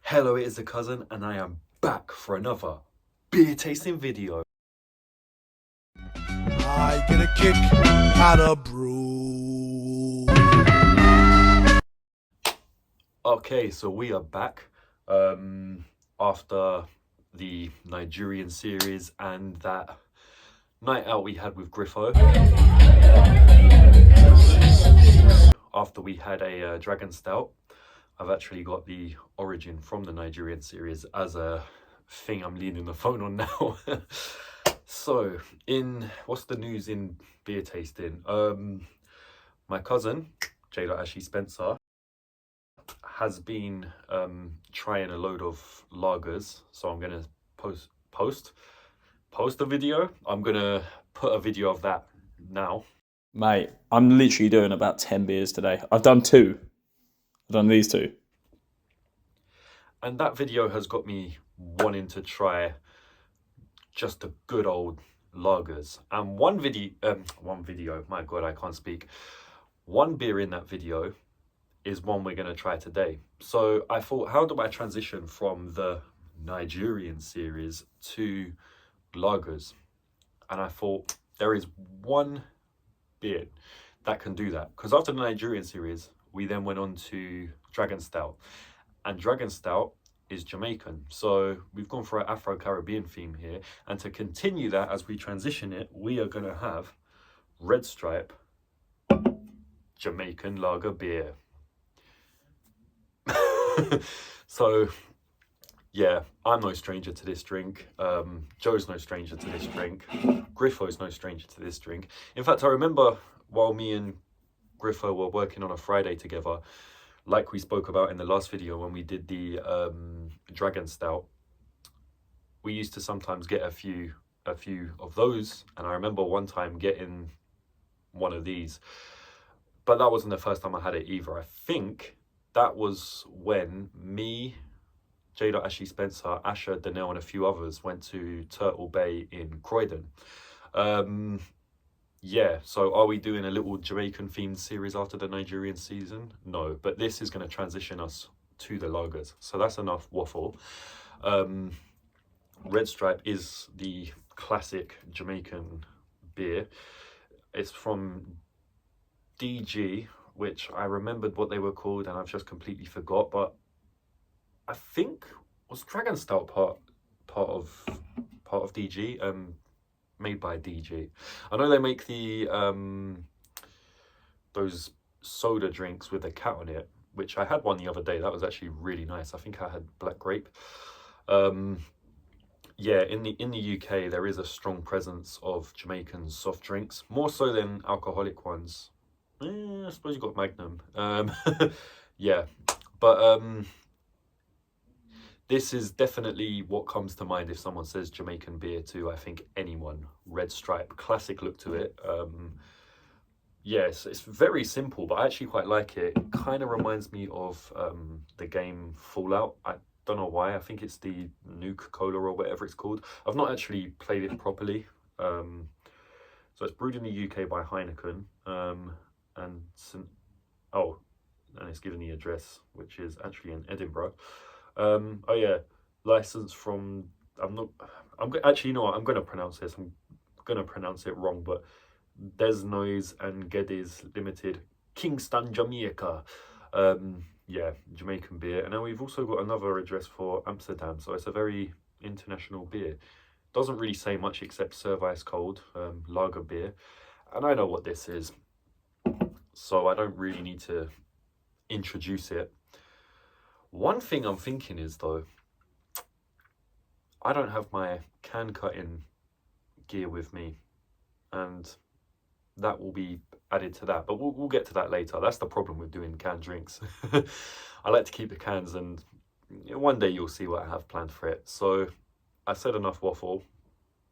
Hello, it is the cousin, and I am back for another beer tasting video. I get a kick out of brew. Okay, so we are back after the Nigerian series and that night out we had with Griffo. After we had a Dragon Stout, I've actually got the origin from the Nigerian series as a thing I'm leaning the phone on now. So, what's the news in beer tasting? My cousin, J. Ashley Spencer, has been trying a load of lagers. So I'm gonna post a video. I'm gonna put a video of that now. Mate, I'm literally doing about 10 beers today. I've done two. I've done these two. And that video has got me wanting to try just the good old lagers. And one video, my God, I can't speak. One beer in that video is one we're going to try today. So I thought, how do I transition from the Nigerian series to lagers? And I thought there is one beer that can do that. Because after the Nigerian series, we then went on to Dragon Stout. And Dragon Stout is Jamaican. So we've gone for an Afro-Caribbean theme here. And to continue that, as we transition it, we are going to have Red Stripe Jamaican Lager beer. So yeah, I'm no stranger to this drink. Joe's no stranger to this drink. Griffo's no stranger to this drink. In fact, I remember while me and Griffo were working on a Friday together, like we spoke about in the last video when we did the Dragon Stout, we used to sometimes get a few of those, and I remember one time getting one of these, but that wasn't the first time I had it either. I think that was when me, J. Ashley Spencer, Asher, Danelle, and a few others went to Turtle Bay in Croydon. Yeah, so are we doing a little Jamaican themed series after the Nigerian season? No, but this is going to transition us to the lagers. So that's enough waffle. Red Stripe is the classic Jamaican beer. It's from DG, which I remembered what they were called and I've just completely forgot, but I think was Dragon Stout part of DG, made by DG. I know they make the those soda drinks with a cat on it, which I had one the other day. That was actually really nice. I think I had black grape. Yeah, in the UK there is a strong presence of Jamaican soft drinks, more so than alcoholic ones. I suppose you got Magnum. Yeah, but this is definitely what comes to mind if someone says Jamaican beer to, I think, anyone. Red Stripe, classic look to it. Yes, it's very simple, but I actually quite like it. It kind of reminds me of the game Fallout. I don't know why. I think it's the Nuke Cola or whatever it's called. I've not actually played it properly. So it's brewed in the UK by Heineken. And it's given the address, which is actually in Edinburgh. Oh yeah, license from, actually, you know what, I'm going to pronounce this, I'm going to pronounce it wrong, but Desnoys and Geddes Limited, Kingston, Jamaica. Yeah, Jamaican beer. And then we've also got another address for Amsterdam, so it's a very international beer. Doesn't really say much except serve ice cold, lager beer. And I know what this is, so I don't really need to introduce it. One thing I'm thinking is, though, I don't have my can cutting gear with me, and that will be added to that, but we'll get to that later. That's the problem with doing canned drinks. I like to keep the cans, and one day you'll see what I have planned for it. So I said enough waffle.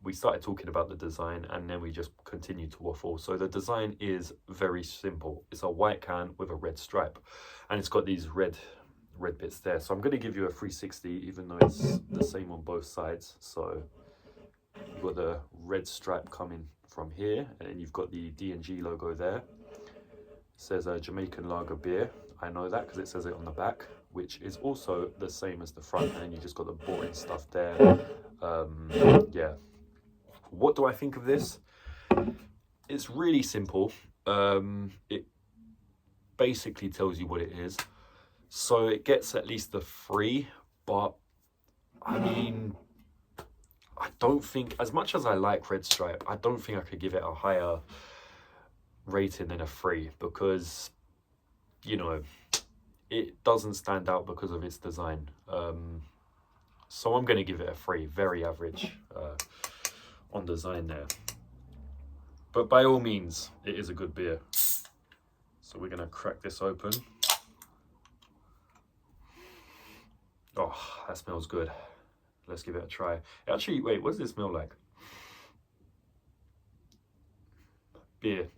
We started talking about the design, and then we just continued to waffle. So the design is very simple. It's a white can with a red stripe, and it's got these red bits there. So I'm going to give you a 360, even though it's the same on both sides. So you've got the red stripe coming from here, and you've got the D&G logo there. It says a Jamaican lager beer. I know that because it says it on the back. which is also the same as the front, and then you just got the boring stuff there. Yeah. What do I think of this? It's really simple. It basically tells you what it is. So it gets at least the 3, but I mean, I don't think, as much as I like Red Stripe, I don't think I could give it a higher rating than a 3 because, you know, it doesn't stand out because of its design. So I'm going to give it a 3, very average on design there. But by all means, it is a good beer. So we're going to crack this open. Oh, that smells good. Let's give it a try. Actually, wait, what does it smell like? Beer.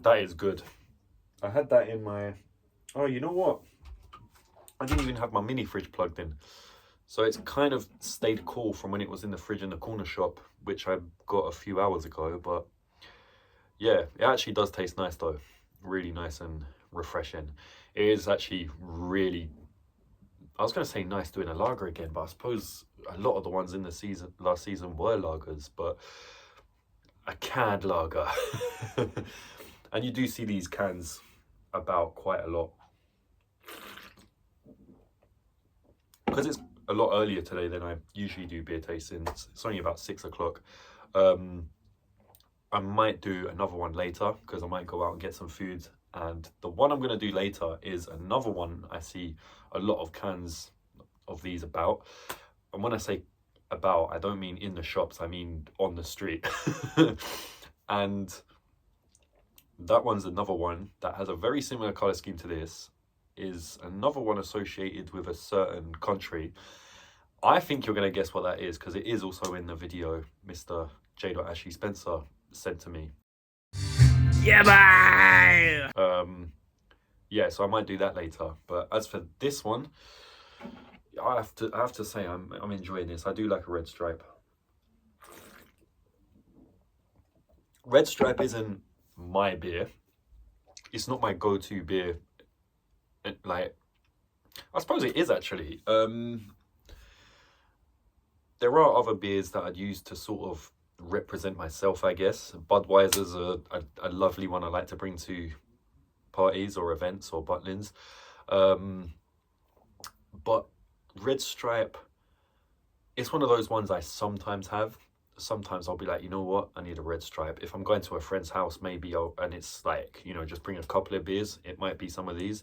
That is good. I had that in my... Oh, you know what? I didn't even have my mini fridge plugged in. So it's kind of stayed cool from when it was in the fridge in the corner shop, which I got a few hours ago. But yeah, it actually does taste nice though. Really nice and refreshing. It is actually really... I was going to say nice doing a lager again, but I suppose a lot of the ones in the season, last season, were lagers, but a canned lager. And you do see these cans about quite a lot. Because it's a lot earlier today than I usually do beer tastings. It's only about 6 o'clock. I might do another one later because I might go out and get some food. And the one I'm going to do later is another one I see a lot of cans of these about. And when I say about, I don't mean in the shops, I mean on the street. And that one's another one that has a very similar colour scheme to this, is another one associated with a certain country. I think you're going to guess what that is because it is also in the video Mr. J. Ashley Spencer sent to me. Yeah, bye! Yeah, so I might do that later. But as for this one, I have to say I'm enjoying this. I do like a Red Stripe. Red Stripe isn't my beer. It's not my go-to beer. Like, I suppose it is actually. There are other beers that I'd use to sort of represent myself, I guess. Budweiser's a lovely one I like to bring to parties or events or Butlins. But Red Stripe, it's one of those ones I sometimes have. Sometimes I'll be like, you know what, I need a Red Stripe. If I'm going to a friend's house, maybe and it's like, you know, just bring a couple of beers, it might be some of these.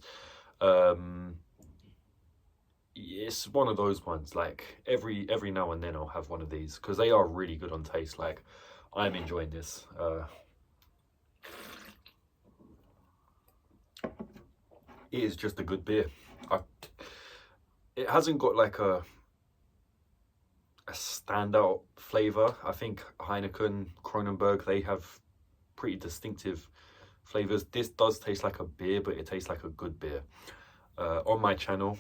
It's one of those ones, like every now and then I'll have one of these because they are really good on taste. Like, I'm enjoying this. It is just a good beer. It hasn't got like a standout flavor. I think Heineken, Kronenbourg, they have pretty distinctive flavors. This does taste like a beer, but it tastes like a good beer. On my channel,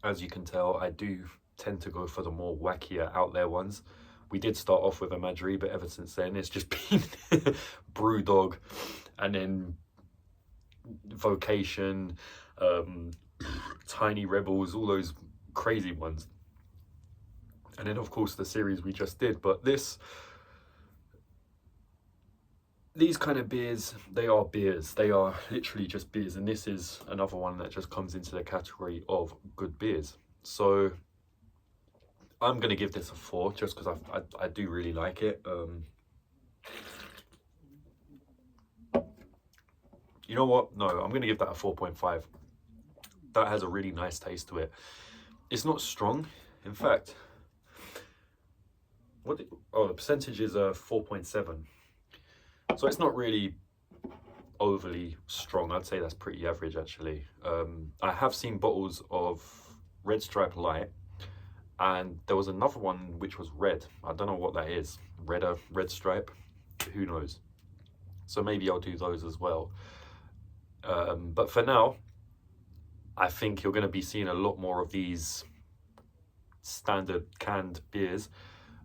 as you can tell, I do tend to go for the more wackier out there ones. We did start off with a Madri, but ever since then it's just been Brewdog, and then Vocation, Tiny Rebels, all those crazy ones. And then of course the series we just did. But these kind of beers, they are beers. They are literally just beers. And this is another one that just comes into the category of good beers. So I'm going to give this a 4 just because I do really like it. You know what? No, I'm going to give that a 4.5. That has a really nice taste to it. It's not strong. In fact, the percentage is 4.7. So it's not really overly strong. I'd say that's pretty average actually. I have seen bottles of Red Stripe Light, and there was another one which was red. I don't know what that is. Red Stripe, who knows? So maybe I'll do those as well. But for now, I think you're going to be seeing a lot more of these standard canned beers.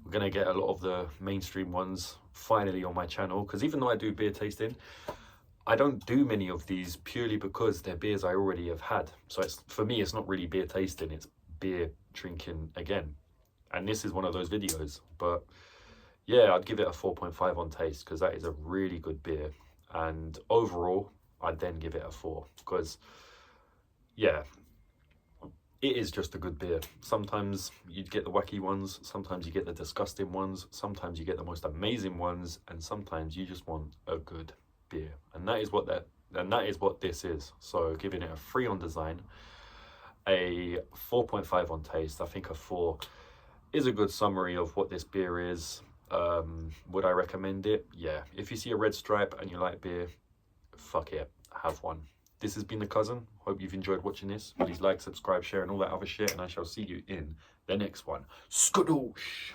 We're going to get a lot of the mainstream ones finally on my channel, because even though I do beer tasting, I don't do many of these purely because they're beers I already have had. So it's, for me, it's not really beer tasting, it's beer drinking again. And this is one of those videos. But yeah, I'd give it a 4.5 on taste, because that is a really good beer. And overall, I'd then give it a 4, because yeah, it is just a good beer. Sometimes you get the wacky ones, sometimes you get the disgusting ones, sometimes you get the most amazing ones, and sometimes you just want a good beer. And that is what this is. So giving it a 3 on design, a 4.5 on taste. I think a 4 is a good summary of what this beer is. Would I recommend it? Yeah. If you see a red stripe and you like beer, fuck it, have one. This has been The Cousin. Hope you've enjoyed watching this. Please like, subscribe, share, and all that other shit. And I shall see you in the next one. Skadoosh!